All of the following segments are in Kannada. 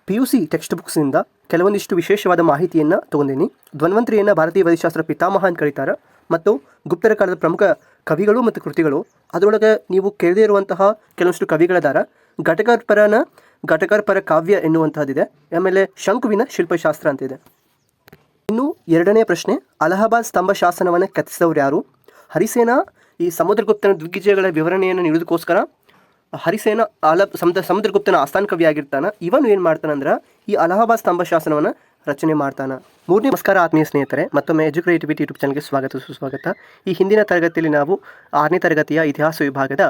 PUC ಟೆಕ್ಸ್ಟ್ ಬುಕ್ಸ್ನಿಂದ ಕೆಲವೊಂದಿಷ್ಟು ವಿಶೇಷವಾದ ಮಾಹಿತಿಯನ್ನು ತೊಗೊಂಡಿನಿ. ಧನ್ವಂತರಿಯನ್ನು ಭಾರತೀಯ ವೈದ್ಯಶಾಸ್ತ್ರ ಪಿತಾಮಹ ಅಂತ ಕರೀತಾರೆ. ಮತ್ತು ಗುಪ್ತರ ಕಾಲದ ಪ್ರಮುಖ ಕವಿಗಳು ಮತ್ತು ಕೃತಿಗಳು, ಅದರೊಳಗೆ ನೀವು ಕೇಳದೇ ಇರುವಂತಹ ಕೆಲವೊಂದಿಷ್ಟು ಕವಿಗಳದಾರ. ಘಟಕರ್ ಪರ ಕಾವ್ಯ ಎನ್ನುವಂತಹದ್ದಿದೆ. ಆಮೇಲೆ ಶಂಕುವಿನ ಶಿಲ್ಪಶಾಸ್ತ್ರ ಅಂತಿದೆ. ಇನ್ನು ಎರಡನೇ ಪ್ರಶ್ನೆ, ಅಲಹಾಬಾದ್ ಸ್ತಂಭ ಶಾಸನವನ್ನು ಕೆತ್ತಿಸಿದವರು ಯಾರು? ಹರಿಸೇನ ಈ ಸಮುದ್ರಗುಪ್ತನ ದಿಗ್ವಿಜಯಗಳ ವಿವರಣೆಯನ್ನು ನೀಡೋದಕ್ಕೋಸ್ಕರ ಹರಿಸೇನ ಸಮುದ್ರಗುಪ್ತನ ಆಸ್ಥಾನ ಕವಿ ಆಗಿರ್ತಾನೆ. ಇವನು ಏನು ಮಾಡ್ತಾನಂದ್ರೆ ಈ ಅಲಹಾಬಾದ್ ಸ್ತಂಭ ಶಾಸನವನ್ನು ರಚನೆ ಮಾಡ್ತಾನೆ. ಮೂರನೇ ನಮಸ್ಕಾರ ಆತ್ಮೀಯ ಸ್ನೇಹಿತರೆ, ಮತ್ತೊಮ್ಮೆ ಎಜುಕೇಟಿವಿಟಿ ಯೂಟ್ಯೂಬ್ ಚಾನಲ್ಗೆ ಸುಸ್ವಾಗತ. ಈ ಹಿಂದಿನ ತರಗತಿಯಲ್ಲಿ ನಾವು 6ನೇ ತರಗತಿಯ ಇತಿಹಾಸ ವಿಭಾಗದ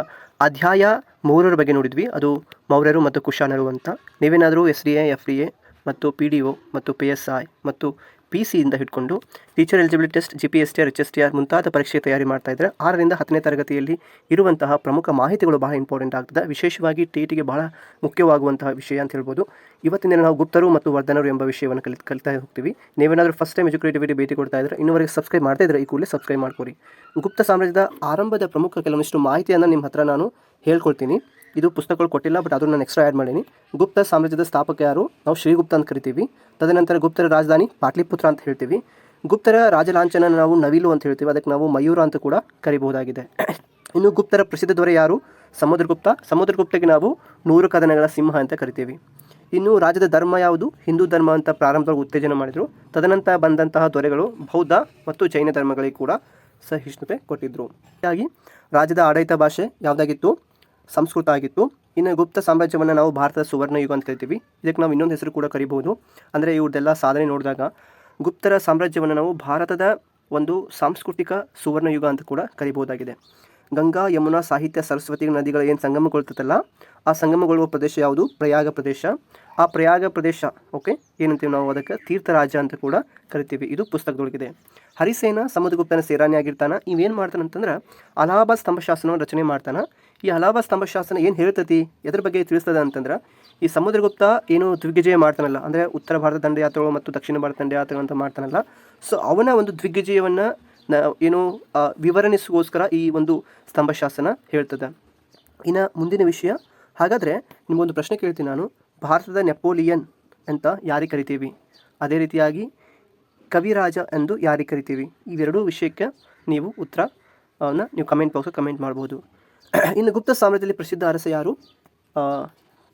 ಅಧ್ಯಾಯ 3ರ ಬಗ್ಗೆ ನೋಡಿದ್ವಿ. ಅದು ಮೌರ್ಯರು ಮತ್ತು ಕುಶಾನರು ಅಂತ. ನೀವೇನಾದರೂ SDA, FDA ಮತ್ತು PDO ಮತ್ತು PSI ಮತ್ತು PC ಇಂದ ಹಿಡ್ಕೊಂಡು teacher eligibility test, GPSTR, HSTR ಮುಂತಾದ ಪರೀಕ್ಷೆ ತಯಾರಿ ಮಾಡ್ತಾ ಇದ್ದರೆ 6ರಿಂದ 10ನೇ ತರಗತಿಯಲ್ಲಿ ಇರುವಂತಹ ಪ್ರಮುಖ ಮಾಹಿತಿಗಳು ಬಹಳ ಇಂಪಾರ್ಟೆಂಟ್ ಆಗ್ತದೆ. ವಿಶೇಷವಾಗಿ TETಗೆ ಬಹಳ ಮುಖ್ಯವಾಗುವಂತಹ ವಿಷಯ ಅಂತ ಹೇಳ್ಬೋದು. ಇವತ್ತಿನ ದಿನ ನಾವು ಗುಪ್ತರು ಮತ್ತು ವರ್ಧನರು ಎಂಬ ವಿಷಯವನ್ನು ಕಲಿತಾ ಹೋಗ್ತೀವಿ. ನೀವೇನಾದರೂ ಫಸ್ಟ್ ಟೈಮ್ ಎಜುಕೇಟಿವಿಟಿ ಭೇಟಿ ಕೊಡ್ತಾ ಇದ್ದರೆ, ಇನ್ನೂವರೆಗೆ ಸಬ್ಸ್ಕ್ರೈಬ್ ಮಾಡ್ತಾ ಇದ್ದರೆ ಈ ಕೂಡಲೇ ಸಬ್ಸ್ಕ್ರೈಬ್ ಮಾಡ್ಕೊರಿ. ಗುಪ್ತ ಸಾಮ್ರಾಜ್ಯದ ಆರಂಭದ ಪ್ರಮುಖ ಕೆಲವೊಂದಿಷ್ಟು ಮಾಹಿತಿಯನ್ನು ನಿಮ್ಮ ಹತ್ರ ನಾನು ಹೇಳ್ಕೊಳ್ತೀನಿ. ಇದು ಪುಸ್ತಕಗಳು ಕೊಟ್ಟಿಲ್ಲ, ಬಟ್ ಅದನ್ನು ನಾನು ಎಕ್ಸ್ಟ್ರಾ ಆ್ಯಡ್ ಮಾಡೀನಿ. ಗುಪ್ತ ಸಾಮ್ರಾಜ್ಯದ ಸ್ಥಾಪಕ ಯಾರು? ನಾವು ಶ್ರೀಗುಪ್ತ ಅಂತ ಕರಿತೀವಿ. ತದನಂತರ ಗುಪ್ತರ ರಾಜಧಾನಿ ಪಾಟ್ಲಿಪುತ್ರ ಅಂತ ಹೇಳ್ತೀವಿ. ಗುಪ್ತರ ರಾಜಲಾಂಛನ ನಾವು ನವಿಲು ಅಂತ ಹೇಳ್ತೀವಿ, ಅದಕ್ಕೆ ನಾವು ಮಯೂರ ಅಂತ ಕೂಡ ಕರಿಬಹುದಾಗಿದೆ. ಇನ್ನು ಗುಪ್ತರ ಪ್ರಸಿದ್ಧ ದೊರೆ ಯಾರು? ಸಮುದ್ರಗುಪ್ತ. ಸಮುದ್ರಗುಪ್ತಗೆ ನಾವು 100 ಕದನಗಳ ಸಿಂಹ ಅಂತ ಕರಿತೀವಿ. ಇನ್ನು ರಾಜ್ಯದ ಧರ್ಮ ಯಾವುದು? ಹಿಂದೂ ಧರ್ಮ ಅಂತ ಪ್ರಾರಂಭದಲ್ಲಿ ಉತ್ತೇಜನ ಮಾಡಿದರು. ತದನಂತರ ಬಂದಂತಹ ದೊರೆಗಳು ಬೌದ್ಧ ಮತ್ತು ಜೈನ ಧರ್ಮಗಳಿಗೆ ಕೂಡ ಸಹಿಷ್ಣುತೆ ಕೊಟ್ಟಿದ್ದರು. ಹೀಗಾಗಿ ರಾಜ್ಯದ ಆಡಳಿತ ಭಾಷೆ ಯಾವುದಾಗಿತ್ತು? ಸಂಸ್ಕೃತ ಆಗಿತ್ತು. ಇನ್ನು ಗುಪ್ತ ಸಾಮ್ರಾಜ್ಯವನ್ನು ನಾವು ಭಾರತದ ಸುವರ್ಣ ಯುಗ ಅಂತ ಕರಿತೀವಿ. ಇದಕ್ಕೆ ನಾವು ಇನ್ನೊಂದು ಹೆಸರು ಕೂಡ ಕರಿಬಹುದು. ಅಂದರೆ ಇವ್ರದ್ದೆಲ್ಲ ಸಾಧನೆ ನೋಡಿದಾಗ ಗುಪ್ತರ ಸಾಮ್ರಾಜ್ಯವನ್ನು ನಾವು ಭಾರತದ ಒಂದು ಸಾಂಸ್ಕೃತಿಕ ಸುವರ್ಣ ಯುಗ ಅಂತ ಕೂಡ ಕರಿಬಹುದಾಗಿದೆ. ಗಂಗಾ, ಯಮುನಾ, ಸಾಹಿತ್ಯ, ಸರಸ್ವತಿ ನದಿಗಳು ಏನು ಸಂಗಮಗೊಳ್ತದಲ್ಲ, ಆ ಸಂಗಮಗೊಳ್ಳುವ ಪ್ರದೇಶ ಯಾವುದು? ಪ್ರಯಾಗ ಪ್ರದೇಶ. ಆ ಪ್ರಯಾಗ ಪ್ರದೇಶ ಏನಂತೀವಿ ನಾವು? ಅದಕ್ಕೆ ತೀರ್ಥರಾಜ ಅಂತ ಕೂಡ ಕರಿತೀವಿ. ಇದು ಪುಸ್ತಕದೊಳಗಿದೆ. ಹರಿಸೇನ ಸಮುದ್ರಗುಪ್ತನ ಸೇರಾನಿ ಆಗಿರ್ತಾನೆ. ಇವೇನು ಮಾಡ್ತಾನಂತಂದ್ರೆ ಅಲಹಾಬಾದ್ ಸ್ತಂಭ ಶಾಸನವನ್ನು ರಚನೆ ಮಾಡ್ತಾನೆ. ಈ ಅಲಹಾಬಾದ್ ಸ್ತಂಭ ಶಾಸನ ಏನು ಹೇಳ್ತತಿ, ಎದ್ರ ಬಗ್ಗೆ ತಿಳಿಸ್ತದೆ ಅಂತಂದ್ರೆ, ಈ ಸಮುದ್ರಗುಪ್ತ ಏನು ದಿಗ್ವಿಜಯ ಮಾಡ್ತಾನಲ್ಲ, ಅಂದರೆ ಉತ್ತರ ಭಾರತ ದಂಡಯಾತ್ರೆಗಳು ಮತ್ತು ದಕ್ಷಿಣ ಭಾರತ ದಂಡಯಾತ್ರೆಗಳು ಅಂತ ಮಾಡ್ತಾನಲ್ಲ, ಸೊ ಅವನ ಒಂದು ದಿಗ್ವಿಜಯವನ್ನು ವಿವರಣಿಸೋಸ್ಕರ ಈ ಒಂದು ಸ್ತಂಭ ಶಾಸನ ಹೇಳ್ತದೆ. ಇನ್ನು ಮುಂದಿನ ವಿಷಯ, ಹಾಗಾದರೆ ನಿಮಗೊಂದು ಪ್ರಶ್ನೆ ಕೇಳ್ತೀನಿ ನಾನು. ಭಾರತದ ನೆಪೋಲಿಯನ್ ಅಂತ ಯಾರಿಗೆ ಕರಿತೀವಿ? ಅದೇ ರೀತಿಯಾಗಿ ಕವಿರಾಜ ಎಂದು ಯಾರಿಗೆ ಕರಿತೀವಿ? ಇವೆರಡೂ ವಿಷಯಕ್ಕೆ ನೀವು ಉತ್ತರವನ್ನು ನೀವು ಕಮೆಂಟ್ ಬಾಕ್ಸಲ್ಲಿ ಕಮೆಂಟ್ ಮಾಡ್ಬೋದು. ಇನ್ನು ಗುಪ್ತ ಸಾಮ್ರಾಜ್ಯದಲ್ಲಿ ಪ್ರಸಿದ್ಧ ಅರಸ ಯಾರು?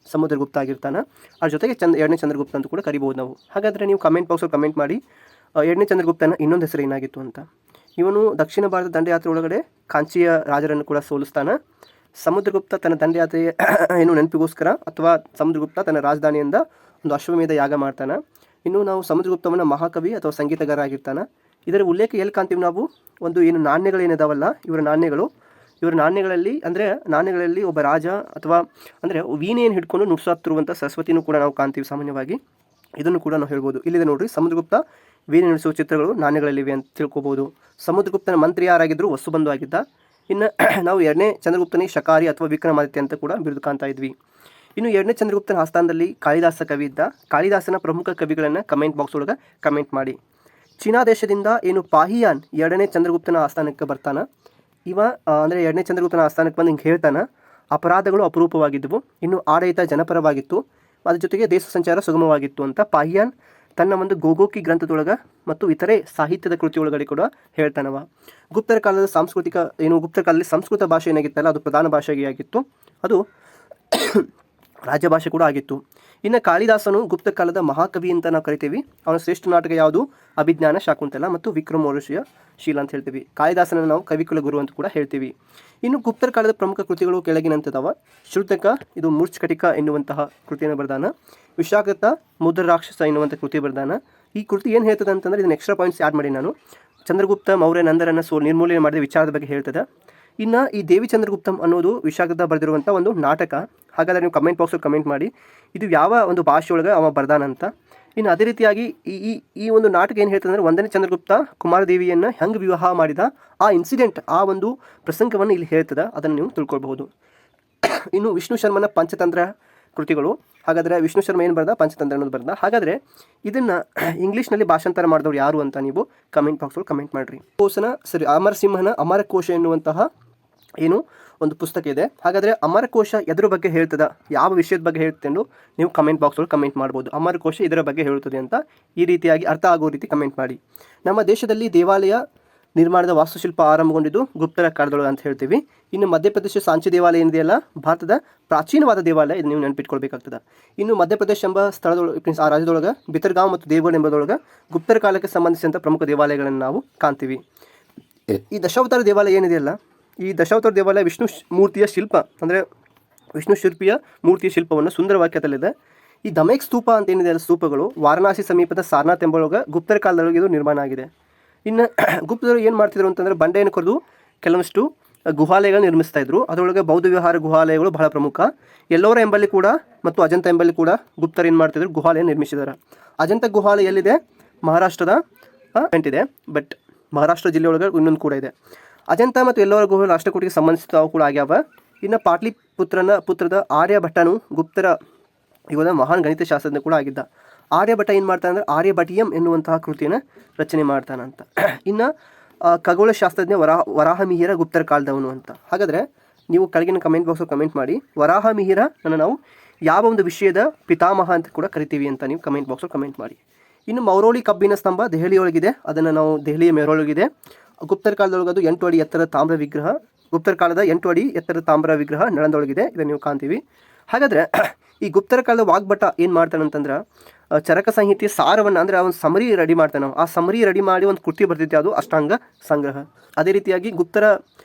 ಸಮುದ್ರಗುಪ್ತ ಆಗಿರ್ತಾನೆ. ಅದ್ರ ಜೊತೆಗೆ ಎರಡನೇ ಚಂದ್ರಗುಪ್ತ ಅಂತ ಕೂಡ ಕರಿಬೋದು ನಾವು. ಹಾಗಾದರೆ ನೀವು ಕಮೆಂಟ್ ಬಾಕ್ಸಲ್ಲಿ ಕಮೆಂಟ್ ಮಾಡಿ ಎರಡನೇ ಚಂದ್ರಗುಪ್ತನ ಇನ್ನೊಂದು ಹೆಸರು ಏನಾಗಿತ್ತು ಅಂತ. ಇವನು ದಕ್ಷಿಣ ಭಾರತ ದಂಡಯಾತ್ರೆ ಒಳಗಡೆ ಕಾಂಚಿಯ ರಾಜರನ್ನು ಕೂಡ ಸೋಲಿಸ್ತಾನೆ. ಸಮುದ್ರಗುಪ್ತ ತನ್ನ ದಂಡಯಾತ್ರೆ ಏನು ನೆನಪಿಗೋಸ್ಕರ, ಅಥವಾ ಸಮುದ್ರಗುಪ್ತ ತನ್ನ ರಾಜಧಾನಿಯಿಂದ ಒಂದು ಅಶ್ವಮೇಧ ಯಾಗ ಮಾಡ್ತಾನೆ. ಇನ್ನು ನಾವು ಸಮುದ್ರಗುಪ್ತವನ್ನು ಮಹಾಕವಿ ಅಥವಾ ಸಂಗೀತಗಾರ ಆಗಿರ್ತಾನೆ. ಇದರ ಉಲ್ಲೇಖ ಎಲ್ಲಿ ಕಾಣ್ತೀವಿ ನಾವು? ಒಂದು ಏನು ನಾಣ್ಯಗಳೇನಿದಾವಲ್ಲ, ಇವರ ನಾಣ್ಯಗಳಲ್ಲಿ ಒಬ್ಬ ರಾಜ ಅಥವಾ ಅಂದರೆ ವೀಣೆಯನ್ನು ಹಿಡ್ಕೊಂಡು ನುಡಿಸುತ್ತಿರುವಂಥ ಸರಸ್ವತಿನೂ ಕೂಡ ನಾವು ಕಾಣ್ತೀವಿ ಸಾಮಾನ್ಯವಾಗಿ. ಇದನ್ನು ಕೂಡ ನಾವು ಹೇಳ್ಬೋದು. ಇಲ್ಲಿದೆ ನೋಡ್ರಿ, ಸಮುದ್ರಗುಪ್ತ ವೀಣೆ ನುಡಿಸುವ ಚಿತ್ರಗಳು ನಾಣ್ಯಗಳಲ್ಲಿವೆ ಅಂತ ತಿಳ್ಕೊಬೋದು. ಸಮುದ್ರಗುಪ್ತನ ಮಂತ್ರಿ ಯಾರಾಗಿದ್ದರು? ವಸುಬಂಧು ಆಗಿದ್ದ. ಇನ್ನು ನಾವು ಎರಡನೇ ಚಂದ್ರಗುಪ್ತನಿಗೆ ಶಕಾರಿ ಅಥವಾ ವಿಕ್ರಮಾದಿತ್ಯ ಅಂತ ಕೂಡ ಬಿರುದು ಕಾಣ್ತಾ ಇದ್ವಿ. ಇನ್ನು ಎರಡನೇ ಚಂದ್ರಗುಪ್ತನ ಆಸ್ಥಾನದಲ್ಲಿ ಕಾಳಿದಾಸ ಕವಿ ಇದ್ದ. ಕಾಳಿದಾಸನ ಪ್ರಮುಖ ಕವಿಗಳನ್ನು ಕಮೆಂಟ್ ಬಾಕ್ಸ್ ಒಳಗೆ ಕಮೆಂಟ್ ಮಾಡಿ. ಚೀನಾ ದೇಶದಿಂದ ಏನು ಪಾಹಿಯಾನ್ ಎರಡನೇ ಚಂದ್ರಗುಪ್ತನ ಆಸ್ಥಾನಕ್ಕೆ ಬರ್ತಾನೆ. ಅಂದರೆ ಎರಡನೇ ಚಂದ್ರಗುಪ್ತನ ಆಸ್ಥಾನಕ್ಕೆ ಬಂದು ಹಿಂಗೆ ಹೇಳ್ತಾನೆ, ಅಪರಾಧಗಳು ಅಪರೂಪವಾಗಿದ್ದವು, ಇನ್ನು ಆಡಳಿತ ಜನಪರವಾಗಿತ್ತು, ಅದ್ರ ಜೊತೆಗೆ ದೇಶ ಸಂಚಾರ ಸುಗಮವಾಗಿತ್ತು ಅಂತ ಪಾಹಿಯಾನ್ ತನ್ನ ಒಂದು ಗೋಗೋಕಿ ಗ್ರಂಥದೊಳಗೆ ಮತ್ತು ಇತರೆ ಸಾಹಿತ್ಯದ ಕೃತಿಯೊಳಗಡೆ ಕೂಡ ಹೇಳ್ತಾನವ. ಗುಪ್ತರ ಕಾಲದ ಗುಪ್ತರ ಕಾಲದಲ್ಲಿ ಸಂಸ್ಕೃತ ಭಾಷೆ ಏನಾಗಿತ್ತಲ್ಲ, ಅದು ಪ್ರಧಾನ ಭಾಷೆಗೆ ಆಗಿತ್ತು, ಅದು ರಾಜ್ಯ ಭಾಷೆ ಕೂಡ ಆಗಿತ್ತು. ಇನ್ನು ಕಾಳಿದಾಸನು ಗುಪ್ತ ಕಾಲದ ಮಹಾಕವಿ ಅಂತ ನಾವು ಕರಿತೀವಿ. ಅವನ ಶ್ರೇಷ್ಠ ನಾಟಕ ಯಾವುದು? ಅಭಿಜ್ಞಾನ ಶಾಕುಂತಲ ಮತ್ತು ವಿಕ್ರಮೋರ್ವಶೀಯ ಶೀಲ ಅಂತ ಹೇಳ್ತೀವಿ. ಕಾಳಿದಾಸನ ನಾವು ಕವಿಕುಲ ಗುರು ಅಂತ ಕೂಡ ಹೇಳ್ತೀವಿ. ಇನ್ನು ಗುಪ್ತರ ಕಾಲದ ಪ್ರಮುಖ ಕೃತಿಗಳು ಕೆಳಗಿನಂತದವ. ಶ್ರುತಕ, ಇದು ಮೂರ್ಛಕಟಿಕ ಎನ್ನುವಂತಹ ಕೃತಿಯನ್ನು ಬರ್ದಾನ. ವಿಶಾಖತ, ಮುದ್ರ ರಾಕ್ಷಸ ಎನ್ನುವಂಥ ಕೃತಿ ಬರ್ದಾನ. ಈ ಕೃತಿ ಏನು ಹೇಳ್ತದೆ ಅಂತಂದರೆ, ಇದನ್ನು ಎಕ್ಸ್ಟ್ರಾ ಪಾಯಿಂಟ್ಸ್ ಆ್ಯಡ್ ಮಾಡಿ ನಾನು. ಚಂದ್ರಗುಪ್ತ ಮೌರ್ಯ ನಂದರನ್ನು ನಿರ್ಮೂಲನೆ ಮಾಡಿದ ವಿಚಾರದ ಬಗ್ಗೆ ಹೇಳ್ತದೆ. ಇನ್ನು ಈ ದೇವಿ ಚಂದ್ರಗುಪ್ತಂ ಅನ್ನೋದು ವಿಶಾಖತ ಬರೆದಿರುವಂಥ ಒಂದು ನಾಟಕ. ಹಾಗಾದರೆ ನೀವು ಕಮೆಂಟ್ ಬಾಕ್ಸಲ್ಲಿ ಕಮೆಂಟ್ ಮಾಡಿ ಇದು ಯಾವ ಒಂದು ಭಾಷೆಯೊಳಗೆ ಅವ ಬರ್ದಾನಂತ. ಇನ್ನು ಅದೇ ರೀತಿಯಾಗಿ ಈ ಒಂದು ನಾಟಕ ಏನು ಹೇಳ್ತದೆ ಅಂದರೆ, 1ನೇ ಚಂದ್ರಗುಪ್ತ ಕುಮಾರದೇವಿಯನ್ನು ಹೆಂಗೆ ವಿವಾಹ ಮಾಡಿದ ಆ ಇನ್ಸಿಡೆಂಟ್, ಆ ಒಂದು ಪ್ರಸಂಗವನ್ನು ಇಲ್ಲಿ ಹೇಳ್ತದೆ. ಅದನ್ನು ನೀವು ತಿಳ್ಕೊಳ್ಬಹುದು. ಇನ್ನು ವಿಷ್ಣು ಶರ್ಮನ ಪಂಚತಂತ್ರ ಕೃತಿಗಳು. ಹಾಗಾದರೆ ವಿಷ್ಣು ಶರ್ಮ ಏನು ಬರ್ದ? ಪಂಚತಂತ್ರ ಅನ್ನೋದು ಬರ್ದ. ಹಾಗಾದರೆ ಇದನ್ನು ಇಂಗ್ಲೀಷ್ನಲ್ಲಿ ಭಾಷಾಂತರ ಮಾಡಿದವ್ರು ಯಾರು ಅಂತ ನೀವು ಕಮೆಂಟ್ ಬಾಕ್ಸಲ್ಲಿ ಕಮೆಂಟ್ ಮಾಡಿರಿ. ಅಮರಸಿಂಹನ ಅಮರಕೋಶ ಎನ್ನುವಂತಹ ಏನು ಒಂದು ಪುಸ್ತಕ ಇದೆ. ಹಾಗಾದರೆ ಅಮರಕೋಶ ಎದರ ಬಗ್ಗೆ ಹೇಳ್ತದ, ಯಾವ ವಿಷಯದ ಬಗ್ಗೆ ಹೇಳ್ತೇನೆ ನೀವು ಕಮೆಂಟ್ ಬಾಕ್ಸ್ ಒಳಗೆ ಕಮೆಂಟ್ ಮಾಡ್ಬೋದು. ಅಮರಕೋಶ ಇದರ ಬಗ್ಗೆ ಹೇಳುತ್ತದೆ ಅಂತ ಈ ರೀತಿಯಾಗಿ ಅರ್ಥ ಆಗೋ ರೀತಿ ಕಮೆಂಟ್ ಮಾಡಿ. ನಮ್ಮ ದೇಶದಲ್ಲಿ ದೇವಾಲಯ ನಿರ್ಮಾಣದ ವಾಸ್ತುಶಿಲ್ಪ ಆರಂಭಗೊಂಡಿದ್ದು ಗುಪ್ತರ ಕಾಲದೊಳಗೆ ಅಂತ ಹೇಳ್ತೀವಿ. ಇನ್ನು ಮಧ್ಯಪ್ರದೇಶ ಸಾಂಚಿ ದೇವಾಲಯ ಏನಿದೆಯಲ್ಲ, ಭಾರತದ ಪ್ರಾಚೀನವಾದ ದೇವಾಲಯ, ಇದು ನೀವು ನೆನಪಿಟ್ಕೊಳ್ಬೇಕಾಗ್ತದೆ. ಇನ್ನು ಮಧ್ಯಪ್ರದೇಶ ಎಂಬ ಸ್ಥಳದೊಳಗೆ ಮೀನ್ಸ್ ಆ ರಾಜ್ಯದೊಳಗೆ ಬಿತರ್ಗಾಂವ್ ಮತ್ತು ದೇವಗಢ ಎಂಬುದರೊಳಗೆ ಗುಪ್ತರ ಕಾಲಕ್ಕೆ ಸಂಬಂಧಿಸಿದಂಥ ಪ್ರಮುಖ ದೇವಾಲಯಗಳನ್ನು ನಾವು ಕಾಣ್ತೀವಿ. ಈ ದಶಾವತಾರ ದೇವಾಲಯ ಏನಿದೆಯಲ್ಲ, ಈ ದಶಾವತಾರ ದೇವಾಲಯ ವಿಷ್ಣು ಮೂರ್ತಿಯ ಶಿಲ್ಪ ಅಂದರೆ ವಿಷ್ಣು ಶಿಲ್ಪಿಯ ಮೂರ್ತಿಯ ಶಿಲ್ಪವನ್ನು ಸುಂದರವಾಗಿ ಕೆತ್ತಲಿದೆ. ಈ ದಮೇಕ್ ಸ್ತೂಪ ಅಂತ ಏನಿದೆ ಸ್ತೂಪಗಳು ವಾರಣಾಸಿ ಸಮೀಪದ ಸಾರನಾಥ್ ಎಂಬೊಳಗೆ ಗುಪ್ತರ ಕಾಲದೊಳಗೆ ಇದು ನಿರ್ಮಾಣ ಆಗಿದೆ. ಇನ್ನು ಗುಪ್ತರು ಏನು ಮಾಡ್ತಿದ್ರು ಅಂತಂದರೆ ಬಂಡೆಯನ್ನು ಕೊರೆದು ಕೆಲವಷ್ಟು ಗುಹಾಲಯಗಳು ನಿರ್ಮಿಸ್ತಾ ಇದ್ರು. ಅದರೊಳಗೆ ಬೌದ್ಧ ವಿಹಾರ ಗುಹಾಲಯಗಳು ಬಹಳ ಪ್ರಮುಖ. ಎಲ್ಲೋರ ಎಂಬಲ್ಲಿ ಕೂಡ ಮತ್ತು ಅಜಂತ ಎಂಬಲ್ಲಿ ಕೂಡ ಗುಪ್ತರು ಏನು ಮಾಡ್ತಿದ್ರು, ಗುಹಾಲಯ ನಿರ್ಮಿಸಿದ್ದಾರೆ. ಅಜಂತ ಗುಹಾಲಯ ಎಲ್ಲಿದೆ, ಮಹಾರಾಷ್ಟ್ರದ ಇದೆ, ಬಟ್ ಮಹಾರಾಷ್ಟ್ರ ಜಿಲ್ಲೆಯೊಳಗೆ ಇನ್ನೊಂದು ಕೂಡ ಇದೆ. ಅಜಂತ ಮತ್ತು ಎಲ್ಲೋರ ಗುಹೆ ರಾಷ್ಟ್ರಕೂಟಿಗೆ ಸಂಬಂಧಿಸಿದವು ಕೂಡ ಆಗ್ಯಾವ. ಇನ್ನು ಪುತ್ರದ ಆರ್ಯಭಟ್ಟನು ಗುಪ್ತರ ಯುಗದ ಮಹಾನ್ ಗಣಿತ ಶಾಸ್ತ್ರಜ್ಞ ಕೂಡ ಆಗಿದ್ದ. ಆರ್ಯಭಟ ಏನು ಮಾಡ್ತಾನೆ ಅಂದರೆ ಆರ್ಯಭಟೀಯಂ ಎನ್ನುವಂತಹ ಕೃತಿಯನ್ನು ರಚನೆ ಮಾಡ್ತಾನಂತ. ಇನ್ನು ಖಗೋಳಶಾಸ್ತ್ರಜ್ಞ ವರಾಹಮಿಹಿರ ಗುಪ್ತರ ಕಾಲದವನು ಅಂತ. ಹಾಗಾದರೆ ನೀವು ಕೆಳಗಿನ ಕಮೆಂಟ್ ಬಾಕ್ಸಲ್ಲಿ ಕಮೆಂಟ್ ಮಾಡಿ, ವರಾಹಮಿಹಿರನನ್ನು ನಾವು ಯಾವ ಒಂದು ವಿಷಯದ ಪಿತಾಮಹ ಅಂತ ಕೂಡ ಕರಿತೀವಿ ಅಂತ ನೀವು ಕಮೆಂಟ್ ಬಾಕ್ಸಲ್ಲಿ ಕಮೆಂಟ್ ಮಾಡಿ. ಇನ್ನು ಮೌರೋಳಿ ಕಬ್ಬಿನ ಸ್ತಂಭ ದೆಹಲಿಯೊಳಗಿದೆ, ಅದನ್ನು ನಾವು ದೆಹಲಿಯ ಮೆರವಣಿಗಿದೆ. ಗುಪ್ತರ ಕಾಲದೊಳಗೆ ಅದು 8 ಅಡಿ ಎತ್ತರದ ತಾಮ್ರ ವಿಗ್ರಹ, ಗುಪ್ತರ ಕಾಲದ 8 ಅಡಿ ಎತ್ತರದ ತಾಮ್ರ ವಿಗ್ರಹ ನಳಂದೊಳಗಿದೆ, ಇದನ್ನು ನೀವು ಕಾಣ್ತೀವಿ. ಹಾಗಾದರೆ ಈ ಗುಪ್ತರ ಕಾಲದ ವಾಗ್ಭಟ ಏನು ಮಾಡ್ತಾನೆ ಅಂತಂದ್ರೆ ಚರಕ ಸಂಹಿತೆಯ ಸಾರವನ್ನು ಅಂದರೆ ಒಂದು ಸಮರಿ ರೆಡಿ ಮಾಡ್ತಾನೆ. ಆ ಸಮರಿ ರೆಡಿ ಮಾಡಿ ಒಂದು ಕೃತಿ ಬರ್ತಿದ್ದೆ, ಅದು ಅಷ್ಟಾಂಗ ಸಂಗ್ರಹ. ಅದೇ ರೀತಿಯಾಗಿ ಗುಪ್ತರ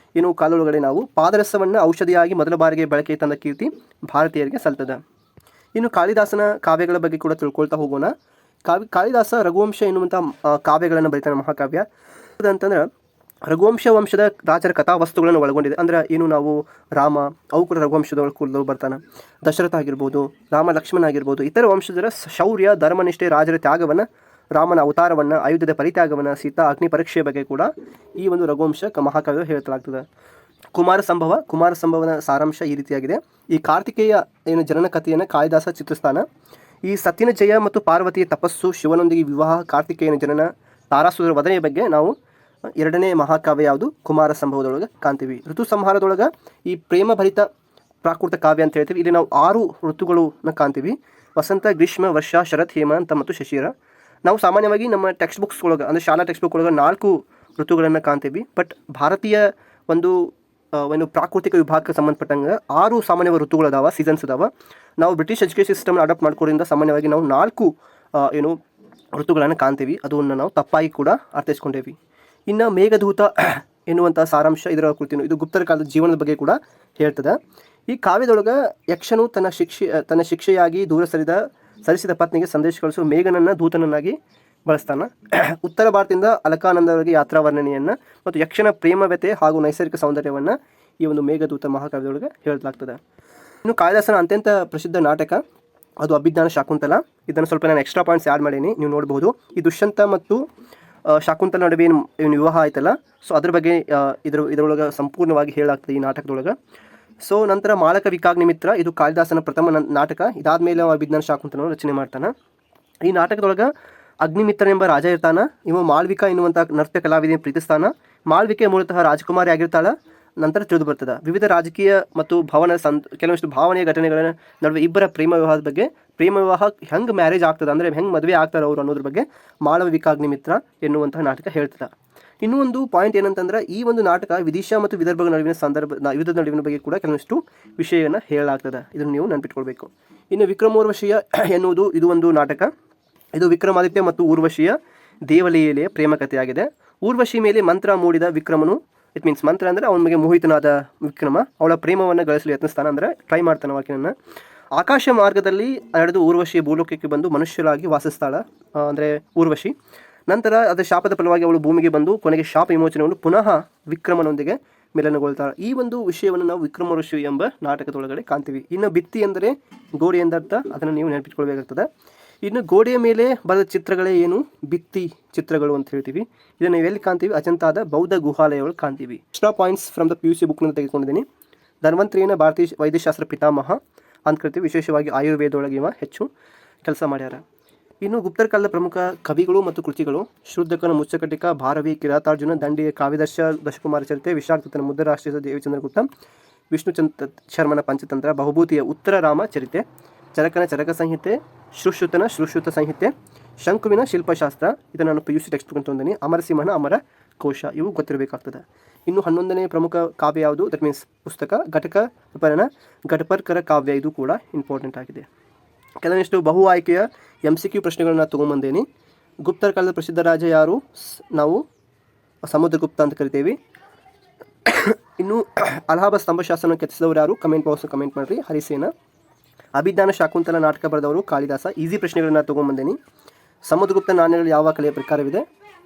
ಕಾಲದೊಳಗಡೆ ನಾವು ಪಾದರಸವನ್ನು ಔಷಧಿಯಾಗಿ ಮೊದಲ ಬಾರಿಗೆ ಬಳಕೆ ತಂದ ಕೀರ್ತಿ ಭಾರತೀಯರಿಗೆ ಸಲ್ತದ. ಇನ್ನು ಕಾಳಿದಾಸನ ಕಾವ್ಯಗಳ ಬಗ್ಗೆ ಕೂಡ ತಿಳ್ಕೊಳ್ತಾ ಹೋಗೋಣ. ಕಾಳಿದಾಸ ರಘುವಂಶ ಎನ್ನುವಂಥ ಕಾವ್ಯಗಳನ್ನು ಬರೀತಾನೆ, ಮಹಾಕಾವ್ಯ ಅಂತಂದ್ರೆ ರಘುವಂಶ ವಂಶದ ರಾಜರ ಕಥಾವಸ್ತುಗಳನ್ನು ಒಳಗೊಂಡಿದೆ. ಅಂದರೆ ಏನು ನಾವು ರಾಮ ಅವು ಕೂಡ ರಘುವಂಶದೊಳಗೆ ಕುರಿತು ಬರ್ತಾನೆ. ದಶರಥ ಆಗಿರ್ಬೋದು, ರಾಮ ಲಕ್ಷ್ಮಣ ಆಗಿರ್ಬೋದು, ಇತರ ವಂಶಜರ ಶೌರ್ಯ ಧರ್ಮನಿಷ್ಠೆ, ರಾಜರ ತ್ಯಾಗವನ್ನು, ರಾಮನ ಅವತಾರವನ್ನು, ಆಯುಧದ ಪರಿತ್ಯಾಗವನ್ನು, ಸೀತಾ ಅಗ್ನಿ ಪರೀಕ್ಷೆಯ ಬಗ್ಗೆ ಕೂಡ ಈ ಒಂದು ರಘುವಂಶ ಮಹಾಕಾವ್ಯ ಹೇಳ್ತಲಾಗ್ತದೆ. ಕುಮಾರ ಸಂಭವನ ಸಾರಾಂಶ ಈ ರೀತಿಯಾಗಿದೆ. ಈ ಕಾರ್ತಿಕೇಯ ಜನನ ಕಥೆಯನ್ನು ಕಾಳಿದಾಸ ಚಿತ್ರಿಸ್ತಾನ. ಈ ಸತ್ಯನ ಜಯ ಮತ್ತು ಪಾರ್ವತಿಯ ತಪಸ್ಸು, ಶಿವನೊಂದಿಗೆ ವಿವಾಹ, ಕಾರ್ತಿಕೇಯನ ಜನನ, ತಾರಾಸುರರ ವಧನೆಯ ಬಗ್ಗೆ ನಾವು ಎರಡನೇ ಮಹಾಕಾವ್ಯ ಯಾವುದು, ಕುಮಾರ ಸಂಭವದೊಳಗೆ ಕಾಣ್ತೀವಿ. ಋತು ಸಂಹಾರದೊಳಗೆ ಈ ಪ್ರೇಮಭರಿತ ಪ್ರಾಕೃತ ಕಾವ್ಯ ಅಂತ ಹೇಳ್ತೀವಿ. ಇಲ್ಲಿ ನಾವು 6 ಋತುಗಳನ್ನ ಕಾಣ್ತೀವಿ: ವಸಂತ, ಗ್ರೀಷ್ಮ, ವರ್ಷ, ಶರತ್, ಹೇಮಂತ ಮತ್ತು ಶಿಶಿರ. ನಾವು ಸಾಮಾನ್ಯವಾಗಿ ನಮ್ಮ ಟೆಕ್ಸ್ಟ್ ಬುಕ್ಸ್ ಒಳಗೆ ಅಂದರೆ ಶಾಲಾ ಟೆಕ್ಸ್ಟ್ ಬುಕ್ ಒಳಗೆ 4 ಋತುಗಳನ್ನು ಕಾಣ್ತೀವಿ. ಬಟ್ ಭಾರತೀಯ ಒಂದು ಪ್ರಾಕೃತಿಕ ವಿಭಾಗಕ್ಕೆ ಸಂಬಂಧಪಟ್ಟಂಗೆ 6 ಸಾಮಾನ್ಯವಾದ ಋತುಗಳು ಅದಾವ, ಸೀಸನ್ಸ್ ಅದಾವ. ನಾವು ಬ್ರಿಟಿಷ್ ಎಜುಕೇಷನ್ ಸಿಸ್ಟಮ್ನ ಅಡಾಪ್ಟ್ ಮಾಡ್ಕೋದ್ರಿಂದ ಸಾಮಾನ್ಯವಾಗಿ ನಾವು 4 ಋತುಗಳನ್ನು ಕಾಣ್ತೀವಿ. ಅದನ್ನು ನಾವು ತಪ್ಪಾಗಿ ಕೂಡ ಅರ್ಥೈಸ್ಕೊಂಡೇವಿ. ಇನ್ನು ಮೇಘದೂತ ಎನ್ನುವಂಥ ಸಾರಾಂಶ ಇದರ ಕೃತಿನು, ಇದು ಗುಪ್ತರ ಕಾಲದ ಜೀವನದ ಬಗ್ಗೆ ಕೂಡ ಹೇಳ್ತದೆ. ಈ ಕಾವ್ಯದೊಳಗೆ ಯಕ್ಷನು ತನ್ನ ಶಿಕ್ಷೆಯಾಗಿ ದೂರ ಸರಿಸಿದ ಪತ್ನಿಗೆ ಸಂದೇಶ ಕಳಿಸುವ ಮೇಘನನ್ನು ದೂತನನ್ನಾಗಿ ಬಳಸ್ತಾನೆ. ಉತ್ತರ ಭಾರತದಿಂದ ಅಲಕಾನಂದವರೆಗೆ ಯಾತ್ರಾ ವರ್ಣನೆಯನ್ನು ಮತ್ತು ಯಕ್ಷನ ಪ್ರೇಮ ವ್ಯತೆ ಹಾಗೂ ನೈಸರ್ಗಿಕ ಸೌಂದರ್ಯವನ್ನು ಈ ಒಂದು ಮೇಘದೂತ ಮಹಾಕಾವ್ಯದೊಳಗೆ ಹೇಳಲಾಗ್ತದೆ. ಇನ್ನು ಕಾಳಿದಾಸನ ಅತ್ಯಂತ ಪ್ರಸಿದ್ಧ ನಾಟಕ ಅದು ಅಭಿಜ್ಞಾನ ಶಾಕುಂತಲ. ಇದನ್ನು ಸ್ವಲ್ಪ ನಾನು ಎಕ್ಸ್ಟ್ರಾ ಪಾಯಿಂಟ್ಸ್ ಆ್ಯಡ್ ಮಾಡೀನಿ, ನೀವು ನೋಡ್ಬೋದು. ಈ ದುಷ್ಯಂತ ಮತ್ತು ಶಾಕುಂತಲ ನಡುವೆ ಏನು ವಿವಾಹ ಆಯ್ತಲ್ಲ, ಸೊ ಅದ್ರ ಬಗ್ಗೆ ಇದರೊಳಗೆ ಸಂಪೂರ್ಣವಾಗಿ ಹೇಳಲಾಗ್ತದೆ ಈ ನಾಟಕದೊಳಗೆ. ಸೊ ನಂತರ ಮಾಳಕ ವಿಕಾಗ್ನಿಮಿತ್ರ, ಇದು ಕಾಳಿದಾಸನ ಪ್ರಥಮ ನಾಟಕ. ಇದಾದಮೇಲೆ ಅಭಿಜ್ಞಾನ ಶಾಕುಂತಲವನ್ನು ರಚನೆ ಮಾಡ್ತಾನೆ. ಈ ನಾಟಕದೊಳಗೆ ಅಗ್ನಿಮಿತ್ರ ಎಂಬ ರಾಜ ಇರ್ತಾನೆ. ಇವ ಮಾಳ್ವಿಕ ಎನ್ನುವಂಥ ನೃತ್ಯ ಕಲಾವಿದೆಯನ್ನು ಪ್ರೀತಿಸ್ತಾನ. ಮಾಳ್ವಿಕೆ ಮೂಲತಃ ರಾಜಕುಮಾರಿ ಆಗಿರ್ತಾಳೆ. ನಂತರ ತಿಳಿದು ಬರ್ತದೆ ವಿವಿಧ ರಾಜಕೀಯ ಮತ್ತು ಕೆಲವಷ್ಟು ಭಾವನೆಯ ಘಟನೆಗಳ ನಡುವೆ ಇಬ್ಬರ ಪ್ರೇಮ ವಿವಾಹದ ಬಗ್ಗೆ, ಪ್ರೇಮ ವಿವಾಹ ಹೆಂಗೆ ಮ್ಯಾರೇಜ್ ಆಗ್ತದೆ ಅಂದರೆ ಹೆಂಗೆ ಮದುವೆ ಆಗ್ತಾರೆ ಅವರು ಅನ್ನೋದ್ರ ಬಗ್ಗೆ ಮಾಳವಿಕಾಗ್ನಿಮಿತ್ರ ಎನ್ನುವಂತಹ ನಾಟಕ ಹೇಳ್ತದೆ. ಇನ್ನೂ ಒಂದು ಪಾಯಿಂಟ್ ಏನಂತಂದ್ರೆ, ಈ ಒಂದು ನಾಟಕ ವಿದಿಶಾ ಮತ್ತು ವಿದರ್ಭಗಳ ನಡುವಿನ ಯುದ್ಧದ ನಡುವಿನ ಬಗ್ಗೆ ಕೂಡ ಕೆಲವಷ್ಟು ವಿಷಯವನ್ನು ಹೇಳಲಾಗ್ತದೆ. ಇದನ್ನು ನೀವು ನೆನಪಿಟ್ಕೊಳ್ಬೇಕು. ಇನ್ನು ವಿಕ್ರಮೋರ್ವಶಿಯ ಎನ್ನುವುದು ಇದು ಒಂದು ನಾಟಕ. ಇದು ವಿಕ್ರಮಾದಿತ್ಯ ಮತ್ತು ಊರ್ವಶಿಯ ದೇವಲೀಲೆಯ ಪ್ರೇಮ ಕಥೆಯಾಗಿದೆ. ಊರ್ವಶಿ ಮೇಲೆ ಮಂತ್ರ ಮೂಡಿದ ವಿಕ್ರಮನು, ಇಟ್ ಮೀನ್ಸ್ ಮಂತ್ರ ಅಂದರೆ ಅವನಿಗೆ ಮೋಹಿತನಾದ ವಿಕ್ರಮ ಅವಳ ಪ್ರೇಮವನ್ನು ಗಳಿಸಲು ಯತ್ನಿಸ್ತಾನೆ, ಅಂದರೆ ಟ್ರೈ ಮಾಡ್ತಾನೆ ಆಕೆಯನ್ನು. ಆಕಾಶ ಮಾರ್ಗದಲ್ಲಿ ನಡೆದು ಊರ್ವಶಿ ಭೂಲೋಕಕ್ಕೆ ಬಂದು ಮನುಷ್ಯರಾಗಿ ವಾಸಿಸ್ತಾಳೆ, ಅಂದರೆ ಊರ್ವಶಿ. ನಂತರ ಅದರ ಶಾಪದ ಫಲವಾಗಿ ಅವಳು ಭೂಮಿಗೆ ಬಂದು ಕೊನೆಗೆ ಶಾಪ ವಿಮೋಚನೆಯನ್ನು ಪುನಃ ವಿಕ್ರಮನೊಂದಿಗೆ ಮಿಲನಗೊಳ್ತಾಳೆ. ಈ ಒಂದು ವಿಷಯವನ್ನು ನಾವು ವಿಕ್ರಮೋರ್ವಶಿ ಎಂಬ ನಾಟಕದೊಳಗಡೆ ಕಾಣ್ತೀವಿ. ಇನ್ನು ಭಿತ್ತಿ ಎಂದರೆ ಗೋಡೆ ಎಂದರ್ಥ, ಅದನ್ನು ನೀವು ನೆನಪಿಟ್ಕೊಳ್ಬೇಕಾಗ್ತದೆ. ಇನ್ನು ಗೋಡೆಯ ಮೇಲೆ ಬರೆದ ಚಿತ್ರಗಳೇ ಏನು, ಭಿತ್ತಿ ಚಿತ್ರಗಳು ಅಂತ ಹೇಳ್ತೀವಿ. ಇದನ್ನು ನೀವು ಎಲ್ಲಿ ಕಾಣ್ತೀವಿ, ಅಜಂತಾದ ಬೌದ್ಧ ಗುಹಾಲಯಗಳು ಕಾಣ್ತೀವಿ. Extra points from the PUC ಬುಕ್ನ ತೆಗೆದುಕೊಂಡಿದ್ದೀನಿ. ಧನ್ವಂತರಿಯನ್ನು ಭಾರತೀಯ ವೈದ್ಯಶಾಸ್ತ್ರ ಪಿತಾಮಹ ಅಂತ ಕರಿತೀವಿ. ವಿಶೇಷವಾಗಿ ಆಯುರ್ವೇದೊಳಗೆ ಇವ ಹೆಚ್ಚು ಕೆಲಸ ಮಾಡ್ಯಾರ. ಇನ್ನು ಗುಪ್ತರ ಕಾಲದ ಪ್ರಮುಖ ಕವಿಗಳು ಮತ್ತು ಕೃತಿಗಳು: ಶುದ್ಧಕನ ಮುಚ್ಚಕಟಿಕ, ಭಾರವಿ, ಕಿರಾತಾರ್ಜುನ, ದಂಡಿಯ ಕಾವ್ಯದರ್ಶ, ದಶಕುಮಾರ ಚರಿತೆ, ವಿಶಾಖದತ್ತನ ಮುದ್ದರಾಷ್ಟ್ರೀಯ, ದೇವಿಚಂದ್ರಗುಪ್ತ, ವಿಷ್ಣು ಶರ್ಮನ ಪಂಚತಂತ್ರ, ಬಹುಭೂತಿಯ ಉತ್ತರ ರಾಮಚರಿತೆ, ಚರಕನ ಚರಕ ಸಂಹಿತೆ, ಶುಶ್ರುತನ ಶುಶ್ರುತ ಸಂಹಿತೆ, ಶಂಕುವಿನ ಶಿಲ್ಪಶಾಸ್ತ್ರ, ಇದನ್ನು ನಾನು PUC ಟೆಕ್ಸ್ಟ್ ಬುಕ್ ತಂದಿನಿ, ಅಮರಸಿಂಹನ ಅಮರ ಕೋಶ, ಇವು ಗೊತ್ತಿರಬೇಕಾಗ್ತದೆ. ಇನ್ನು 11ನೇ ಪ್ರಮುಖ ಕಾವ್ಯ ಯಾವುದು, ದಟ್ ಮೀನ್ಸ್ ಪುಸ್ತಕ ಘಟಕಪರನ ಘಟಪರ್ಕರ ಕಾವ್ಯ, ಇದು ಕೂಡ ಇಂಪಾರ್ಟೆಂಟ್ ಆಗಿದೆ. ಕೆಲವೊಂದಿಷ್ಟು ಬಹು ಆಯ್ಕೆಯ MCQ ಪ್ರಶ್ನೆಗಳನ್ನ ತೊಗೊಂಬಂದೇನಿ. ಗುಪ್ತರ ಕಾಲದ ಪ್ರಸಿದ್ಧ ರಾಜ ಯಾರು, ನಾವು ಸಮುದ್ರಗುಪ್ತ ಅಂತ ಕರಿತೇವೆ. ಇನ್ನು ಅಲಹಾಬಾದ್ ಸ್ತಂಭಶಾಸನ ಕೆತ್ತಿಸಿದವರು ಯಾರು, ಕಮೆಂಟ್ ಬಾಕ್ಸ್ ಕಮೆಂಟ್ ಮಾಡಿರಿ. ಹರಿಸೇನ. ಅಭಿಜ್ಞಾನ ಶಾಕುಂತಲ ನಾಟಕ ಬರೆದವರು ಕಾಳಿದಾಸ. ಈಸಿ ಪ್ರಶ್ನೆಗಳನ್ನ ತೊಗೊಂಬಂದೇನಿ. ಸಮುದ್ರಗುಪ್ತ ನಾಣ್ಯಗಳು ಯಾವ ಕಲೆಯ ಪ್ರಕಾರವಿದೆ,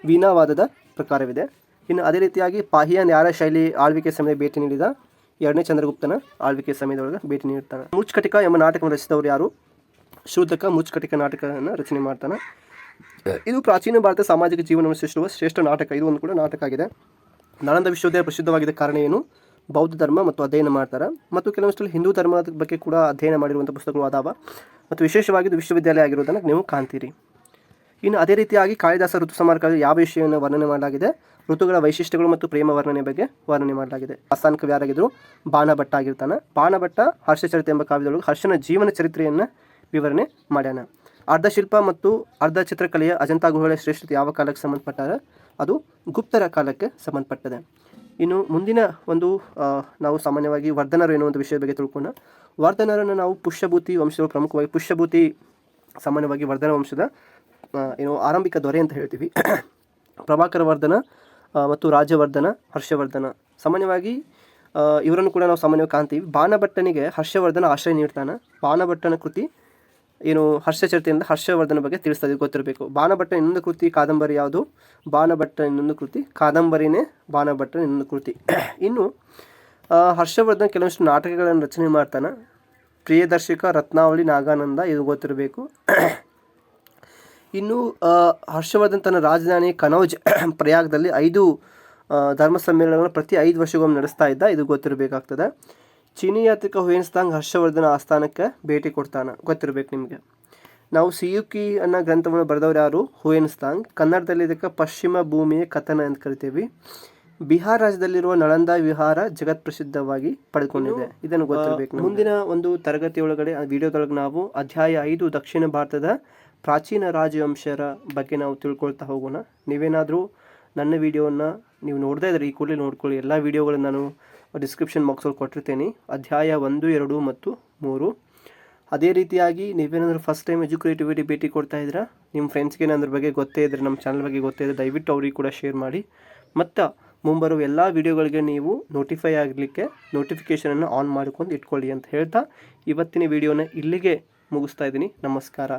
ವೀಣಾವಾದದ ಪ್ರಕಾರವಿದೆ. ಇನ್ನು ಅದೇ ರೀತಿಯಾಗಿ ಪಾಹಿಯನ್ ಯಾರ ಶೈಲಿ ಆಳ್ವಿಕೆ ಸಮಯ ಭೇಟಿ ನೀಡಿದ, 2ನೇ ಚಂದ್ರಗುಪ್ತನ ಆಳ್ವಿಕೆ ಸಮಯದೊಳಗೆ ಭೇಟಿ ನೀಡ್ತಾನೆ. ಮುಚ್ಕಟಿಕ ಎಂಬ ನಾಟಕವನ್ನು ರಚಿಸಿದವರು ಯಾರು, ಶೂದ್ರಕ ಮುಚ್ಕಟಿಕ ನಾಟಕವನ್ನು ರಚನೆ ಮಾಡ್ತಾನೆ. ಇದು ಪ್ರಾಚೀನ ಭಾರತ ಸಾಮಾಜಿಕ ಜೀವನವನ್ನು ಸೃಷ್ಟಿಸುವ ಶ್ರೇಷ್ಠ ನಾಟಕ, ಇದು ಒಂದು ಕೂಡ ನಾಟಕ ಆಗಿದೆ. ನಳಂದ ವಿಶ್ವವಿದ್ಯಾಲಯ ಪ್ರಸಿದ್ಧವಾಗಿದ್ದ ಕಾರಣ ಏನು, ಬೌದ್ಧ ಧರ್ಮ ಮತ್ತು ಅಧ್ಯಯನ ಮಾಡ್ತಾರೆ. ಮತ್ತು ಕೆಲವೊಂದು ಹಿಂದೂ ಧರ್ಮದ ಬಗ್ಗೆ ಕೂಡ ಅಧ್ಯಯನ ಮಾಡಿರುವಂಥ ಪುಸ್ತಕಗಳು ಅದಾವ ಮತ್ತು ವಿಶೇಷವಾಗಿ ವಿಶ್ವವಿದ್ಯಾಲಯ ಆಗಿರೋದನ್ನು ನೀವು ಕಾಣ್ತೀರಿ. ಇನ್ನು ಅದೇ ರೀತಿಯಾಗಿ ಕಾಳಿದಾಸ ಋತು ಸಂಹಾರಕಾವ್ಯ ಯಾವ ವಿಷಯವನ್ನು ವರ್ಣನೆ ಮಾಡಲಾಗಿದೆ, ಋತುಗಳ ವೈಶಿಷ್ಟ್ಯಗಳು ಮತ್ತು ಪ್ರೇಮ ವರ್ಣನೆ ಬಗ್ಗೆ ವರ್ಣನೆ ಮಾಡಲಾಗಿದೆ. ಆಸ್ಥಾನ ಕವಿ ಯಾರಾಗಿದ್ದರು, ಬಾಣಭಟ್ಟ ಆಗಿರ್ತಾನೆ. ಬಾಣಭಟ್ಟ ಹರ್ಷಚರಿತೆ ಎಂಬ ಕಾವ್ಯದೊಳಗೆ ಹರ್ಷನ ಜೀವನ ಚರಿತ್ರೆಯನ್ನು ವಿವರಣೆ ಮಾಡ್ಯಾನ. ಅರ್ಧಶಿಲ್ಪ ಮತ್ತು ಅರ್ಧ ಚಿತ್ರಕಲೆಯ ಅಜಂತಾ ಗುಹೆಗಳ ಶ್ರೇಷ್ಠತೆ ಯಾವ ಕಾಲಕ್ಕೆ ಸಂಬಂಧಪಟ್ಟಾರೆ, ಅದು ಗುಪ್ತರ ಕಾಲಕ್ಕೆ ಸಂಬಂಧಪಟ್ಟದೆ. ಇನ್ನು ಮುಂದಿನ ಒಂದು ನಾವು ಸಾಮಾನ್ಯವಾಗಿ ವರ್ಧನರು ಎನ್ನುವಂಥ ವಿಷಯದ ಬಗ್ಗೆ ತಿಳ್ಕೊಂಡ. ವರ್ಧನರನ್ನು ನಾವು ಪುಷ್ಯಭೂತಿ ವಂಶಗಳು, ಪ್ರಮುಖವಾಗಿ ಪುಷ್ಯಭೂತಿ ಸಾಮಾನ್ಯವಾಗಿ ವರ್ಧನ ವಂಶದ ಆರಂಭಿಕ ದೊರೆ ಅಂತ ಹೇಳ್ತೀವಿ. ಪ್ರಭಾಕರ ವರ್ಧನ ಮತ್ತು ರಾಜವರ್ಧನ, ಹರ್ಷವರ್ಧನ, ಸಾಮಾನ್ಯವಾಗಿ ಇವರನ್ನು ಕೂಡ ನಾವು ಸಾಮಾನ್ಯವಾಗಿ ಕಾಣ್ತೀವಿ. ಬಾಣಭಟ್ಟನಿಗೆ ಹರ್ಷವರ್ಧನ ಆಶ್ರಯ ನೀಡ್ತಾನೆ. ಬಾಣಭಟ್ಟನ ಕೃತಿ ಹರ್ಷಚರಿತೆಯಿಂದ ಹರ್ಷವರ್ಧನ ಬಗ್ಗೆ ತಿಳಿಸ್ತದೆ, ಗೊತ್ತಿರಬೇಕು. ಬಾಣಭಟ್ಟ ಇನ್ನೊಂದು ಕೃತಿ ಕಾದಂಬರಿ ಯಾವುದು, ಬಾಣಭಟ್ಟ ಇನ್ನೊಂದು ಕೃತಿ ಕಾದಂಬರಿನೇ ಬಾಣಭಟ್ಟ ಇನ್ನೊಂದು ಕೃತಿ. ಇನ್ನು ಹರ್ಷವರ್ಧನ ಕೆಲವೊಂದಿಷ್ಟು ನಾಟಕಗಳನ್ನು ರಚನೆ ಮಾಡ್ತಾನೆ. ಪ್ರಿಯದರ್ಶಕ, ರತ್ನಾವಳಿ, ನಾಗಾನಂದ, ಇದು ಗೊತ್ತಿರಬೇಕು. ಇನ್ನು ಹರ್ಷವರ್ಧನ್ ತನ್ನ ರಾಜಧಾನಿ ಕನೌಜ್ ಪ್ರಯಾಗದಲ್ಲಿ 5 ಧರ್ಮ ಸಮ್ಮೇಳನಗಳನ್ನು ಪ್ರತಿ 5 ವರ್ಷಗೊಮ್ಮೆ ನಡೆಸ್ತಾ ಇದ್ದ, ಇದು ಗೊತ್ತಿರಬೇಕಾಗ್ತದೆ. ಚೀನಿ ಯಾತ್ರಿಕ ಹುಯೆನ್ಸಾಂಗ್ ಹರ್ಷವರ್ಧನ ಆಸ್ಥಾನಕ್ಕೆ ಭೇಟಿ ಕೊಡ್ತಾನೆ, ಗೊತ್ತಿರಬೇಕು ನಿಮಗೆ. ನಾವು ಸಿಯುಕಿ ಅನ್ನೋ ಗ್ರಂಥವನ್ನು ಬರೆದವರು ಯಾರು, ಹುಯೆನ್ಸಾಂಗ್. ಕನ್ನಡದಲ್ಲಿ ಇದಕ್ಕೆ ಪಶ್ಚಿಮ ಭೂಮಿಯ ಕಥನ ಅಂತ ಕರಿತೀವಿ. ಬಿಹಾರ ರಾಜ್ಯದಲ್ಲಿರುವ ನಳಂದ ವಿಹಾರ ಜಗತ್ ಪ್ರಸಿದ್ಧವಾಗಿ ಪಡೆದುಕೊಂಡಿದೆ, ಇದನ್ನು ಗೊತ್ತಿರಬೇಕು. ಮುಂದಿನ ಒಂದು ತರಗತಿಯೊಳಗಡೆ ವಿಡಿಯೋದೊಳಗೆ ನಾವು ಅಧ್ಯಾಯ 5 ದಕ್ಷಿಣ ಭಾರತದ ಪ್ರಾಚೀನ ರಾಜವಂಶರ ಬಗ್ಗೆ ನಾವು ತಿಳ್ಕೊಳ್ತಾ ಹೋಗೋಣ. ನೀವೇನಾದರೂ ನನ್ನ ವಿಡಿಯೋವನ್ನು ನೀವು ನೋಡ್ತಾ ಇದ್ದರೆ ಈ ಕೂಡಲೇ ನೋಡ್ಕೊಳ್ಳಿ. ಎಲ್ಲ ವಿಡಿಯೋಗಳನ್ನು ನಾನು ಡಿಸ್ಕ್ರಿಪ್ಷನ್ ಬಾಕ್ಸಲ್ಲಿ ಕೊಟ್ಟಿರ್ತೀನಿ, ಅಧ್ಯಾಯ 1, 2 ಮತ್ತು 3. ಅದೇ ರೀತಿಯಾಗಿ ನೀವೇನಾದರೂ ಫಸ್ಟ್ ಟೈಮ್ ಎಜುಕೇಟಿವಿಟಿ ಭೇಟಿ ಕೊಡ್ತಾ ಇದ್ದೀರಾ, ನಿಮ್ಮ ಫ್ರೆಂಡ್ಸ್ಗೆ ಏನಾದ್ರ ಬಗ್ಗೆ ಗೊತ್ತೇ ಇದ್ದರೆ, ನಮ್ಮ ಚಾನಲ್ ಬಗ್ಗೆ ಗೊತ್ತೇ ಇದ್ದರೆ ದಯವಿಟ್ಟು ಅವ್ರಿಗೆ ಕೂಡ ಶೇರ್ ಮಾಡಿ. ಮತ್ತು ಮುಂಬರುವ ಎಲ್ಲ ವಿಡಿಯೋಗಳಿಗೆ ನೀವು ನೋಟಿಫೈ ಆಗಲಿಕ್ಕೆ ನೋಟಿಫಿಕೇಷನನ್ನು ಆನ್ ಮಾಡ್ಕೊಂಡು ಇಟ್ಕೊಳ್ಳಿ ಅಂತ ಹೇಳ್ತಾ ಇವತ್ತಿನ ವಿಡಿಯೋನ ಇಲ್ಲಿಗೆ ಮುಗಿಸ್ತಾ ಇದ್ದೀನಿ. ನಮಸ್ಕಾರ.